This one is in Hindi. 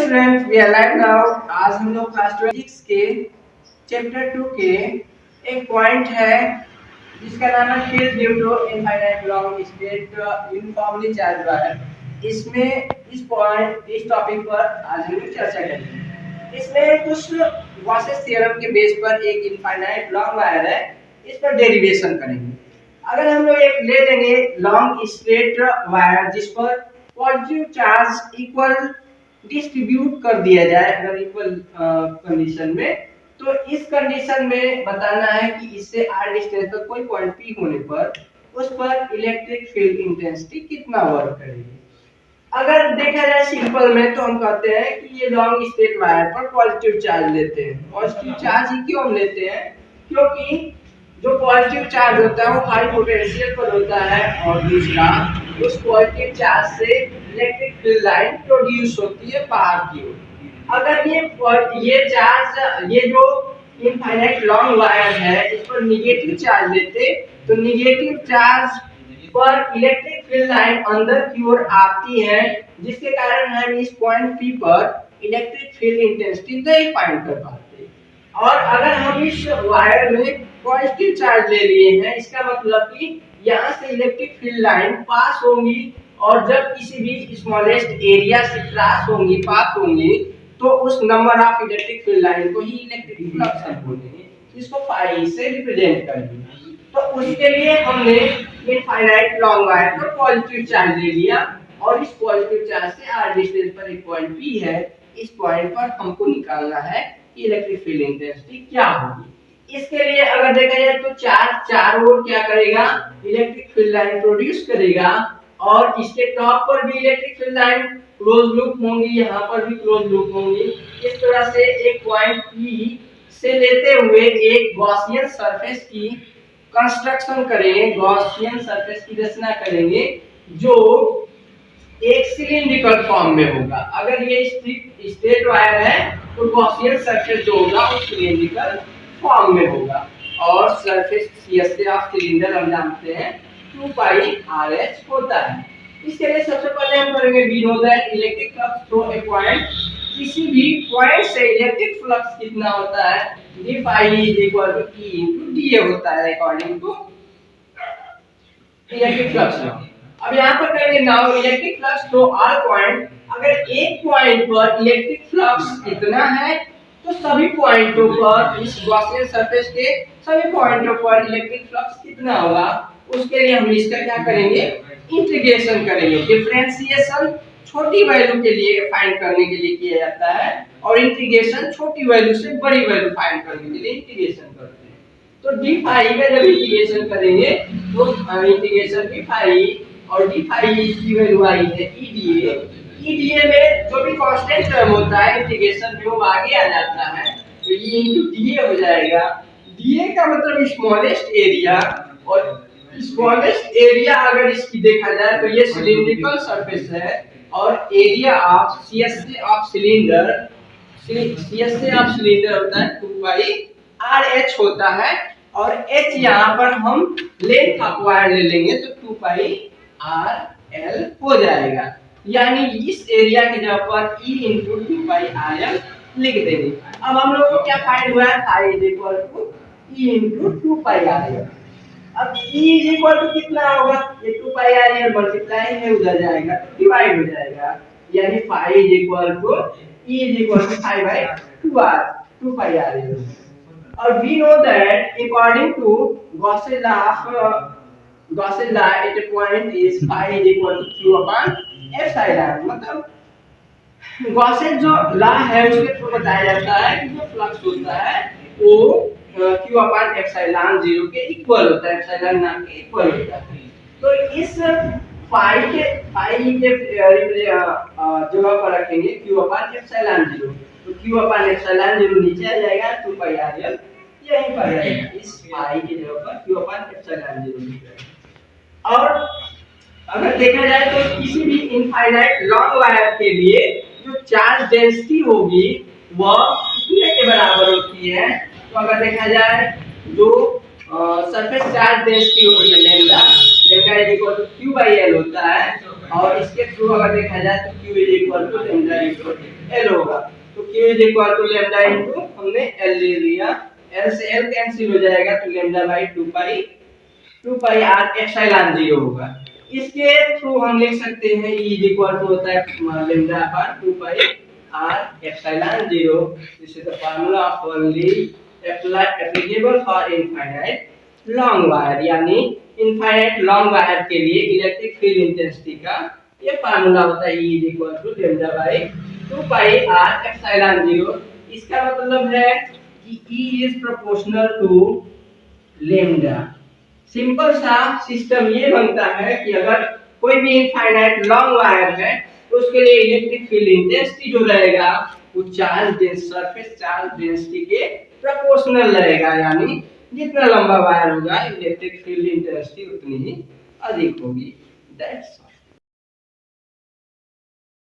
Student we are live now. आज हम लोग क्लास 26 के चैप्टर 2 के एक पॉइंट है जिसका नाम है field due to infinite long straight uniformly charge wire. इसमें इस टॉपिक पर आज हम लोग चर्चा करेंगे। इसमें कुछ गॉसेस थ्योरम के बेस पर एक इनफाइनाइट लॉन्ग वायर है, इस पर डेरिवेशन करेंगे। अगर हम लोग एक ले लेंगे लॉन्ग स्ट्रेट वायर जिस पर पॉजिटिव चार्ज इक्वल डिस्ट्रीब्यूट कर दिया जाए अगर इक्वल कंडीशन में, तो इस कंडीशन में बताना है कि इससे r डिस्टेंस पर कोई पॉइंट p होने पर उस पर इलेक्ट्रिक फील्ड इंटेंसिटी कितना वर्क करेगी। अगर देखा जाए सिंपल में तो हम कहते हैं कि ये लॉन्ग स्ट्रेट वायर पर पॉजिटिव चार्ज लेते हैं। पॉजिटिव चार्ज ही क्यों लेते हैं? क्योंकि जो पॉजिटिव चार्ज होता है वो हाई पोटेंशियल पर होता है और दूसरा उस पॉजिटिव चार्ज से इलेक्ट्रिक फील्ड लाइन प्रोड्यूस होती है बाहर की ओर। अगर ये चार्ज ये जो इनफाइनाइट लॉन्ग वायर है इस पर निगेटिव चार्ज लेते तो निगेटिव चार्ज पर इलेक्ट्रिक फील्ड लाइन अंदर की ओर आती है, जिसके कारण हम इस पॉइंट P पर इलेक्ट्रिक फील्ड इंटेंसिटी नहीं फाइंड कर पाते। और अगर हम इस वायर में पॉजिटिव चार्ज ले लिए हैं, इसका मतलब कि यहाँ से इलेक्ट्रिक फील्ड लाइन पास होंगी और जब किसी भी स्मॉलेस्ट एरिया से क्रॉस होंगी पास होंगी तो उस number of electric field line को ही इलेक्ट्रिक फ्लक्स हम बोलेंगे, इसको फाई से रिप्रेजेंट करेंगे। तो उसके लिए हमने इनफाइनाइट लॉन्ग वायर पर पॉजिटिव चार्ज ले लिया और इस पॉजिटिव चार्ज से r डिस्टेंस पर एक पॉइंट P है, इस पॉइंट पर हमको निकालना है कि इलेक्ट्रिक फील्ड इंटेंसिटी क्या होगी। इसके लिए अगर देखा जाए तो चारों ओर क्या करेगा, इलेक्ट्रिक फील्ड लाइन प्रोड्यूस करेगा और इसके टॉप पर भी electric field line close loop होंगी, यहाँ पर भी क्लोज लूप होंगी। इस तरह से एक पॉइंट P से लेते हुए एक गॉसियन सरफेस की कंस्ट्रक्शन करेंगे, गॉसियन सरफेस की रचना करेंगे जो एक सिलिंड्रिकल फॉर्म में होगा। अगर ये स्ट्रेट वायर है तो गॉसियन सरफेस जो होगा वो सिलिंड्रिकल फॉर्म में होगा और सरफेस सीएस ऑफ सिलेंडर हम जानते हैं 2 पाई RH होता है। इसके लिए सबसे पहले हम करेंगे we know that electric flux through a point, किसी भी पॉइंट से इलेक्ट्रिक फ्लक्स कितना होता है d phi is equal to E into dA होता है according to electric flux law. अब यहाँ पर करेंगे now electric flux through all point. अगर एक पॉइंट पर इलेक्ट्रिक फ्लक्स कितना है तो सभी पॉइंटों पर इस गॉसियन सरफेस के सभी पॉइंटों पर इलेक्ट्रिक फ्लक्स कितना होगा, उसके लिए हम इसका क्या करेंगे, इंटीग्रेशन करेंगे। डिफरेंशिएशन छोटी वैल्यू के लिए फाइंड करने के लिए किया जाता है और इंटीग्रेशन छोटी वैल्यू से बड़ी वैल्यू फाइंड करने के लिए इंटीग्रेशन करते हैं। तो d phi का जब इंटीग्रेशन करेंगे तो इंटीग्रेशन d phi और d phi की वैल्यू आई है EDA। EDA में जो भी कांस्टेंट टर्म होता है इंटीग्रेशन में वो आगे आ जाता है तो E into DA हो जाएगा। DA का मतलब स्मॉलेस्ट एरिया और स्मॉलेस्ट एरिया अगर इसकी देखा जाए तो ये सिलिंड्रिकल सरफेस है और area of CSA of cylinder होता है 2 पाई RH होता है और H यहाँ पर हम लेंथ ऑफ वायर ले लेंगे तो 2 पाई RL हो जाएगा। यानी इस एरिया की जगह पर E into 2 पाई RL लिख देंगे। अब हम लोगों को क्या फाइंड हुआ है, phi is equal to E into 2 pi RL। अब E is equal to कितना होगा, ये 2 पाई RL मल्टीप्लाई में उधर जाएगा तो डिवाइड हो जाएगा, यानी phi is equal to E is equal to phi by 2 pi RL। और we know that according to Gauss's law at a point is phi is equal to q upon epsilon। मतलब गॉसेस जो लॉ है उसके थ्रू बताया जाता है कि जो फ्लक्स होता है वो q अपॉन एप्सिलॉन 0 के इक्वल होता है, एप्सिलॉन नाम के इक्वल होता है। तो इस फाई के जगह पर रखेंगे q अपॉन एप्सिलॉन 0 तो q अपॉन एप्सिलॉन 0 नीचे आ जाएगा 2 पाई RL यहीं पर रहेगा, इस फाई की जगह पर q अपॉन एप्सिलॉन 0। और अगर देखा जाए तो किसी भी इनफाइनाइट लॉन्ग वायर के लिए जो चार्ज डेंसिटी होगी वह कितने के बराबर होती है, तो अगर देखा जाए जो सरफेस चार्ज डेंसिटी होती है lambda is equal to q/l होता है और इसके थ्रू अगर देखा जाए तो q is equal to lambda into L होगा। तो Q is equal to lambda into हमने एल ले लिया, एल से एल कैंसिल हो जाएगा तो lambda by 2 pi r epsilon 0 होगा। इसके थ्रू हम लिख सकते हैं E इज इक्वल टू होता है lambda upon 2 pi r epsilon 0। This is the formula of only applicable for infinite long wire, यानी इनफाइनाइट लॉन्ग वायर के लिए इलेक्ट्रिक फील्ड इंटेंसिटी का ये फार्मूला होता है E is equal to lambda by 2 pi r epsilon 0। इसका मतलब है कि E is proportional to lambda. Simple सा सिस्टम ये बनता है कि अगर कोई भी इनफाइनाइट लॉन्ग वायर है तो उसके लिए इलेक्ट्रिक फील्ड इंटेंसिटी जो रहेगा वो सरफेस चार्ज डेंसिटी के प्रोपोर्शनल रहेगा, यानी जितना लंबा वायर होगा इलेक्ट्रिक फील्ड इंटेंसिटी उतनी ही अधिक होगी। दैट्स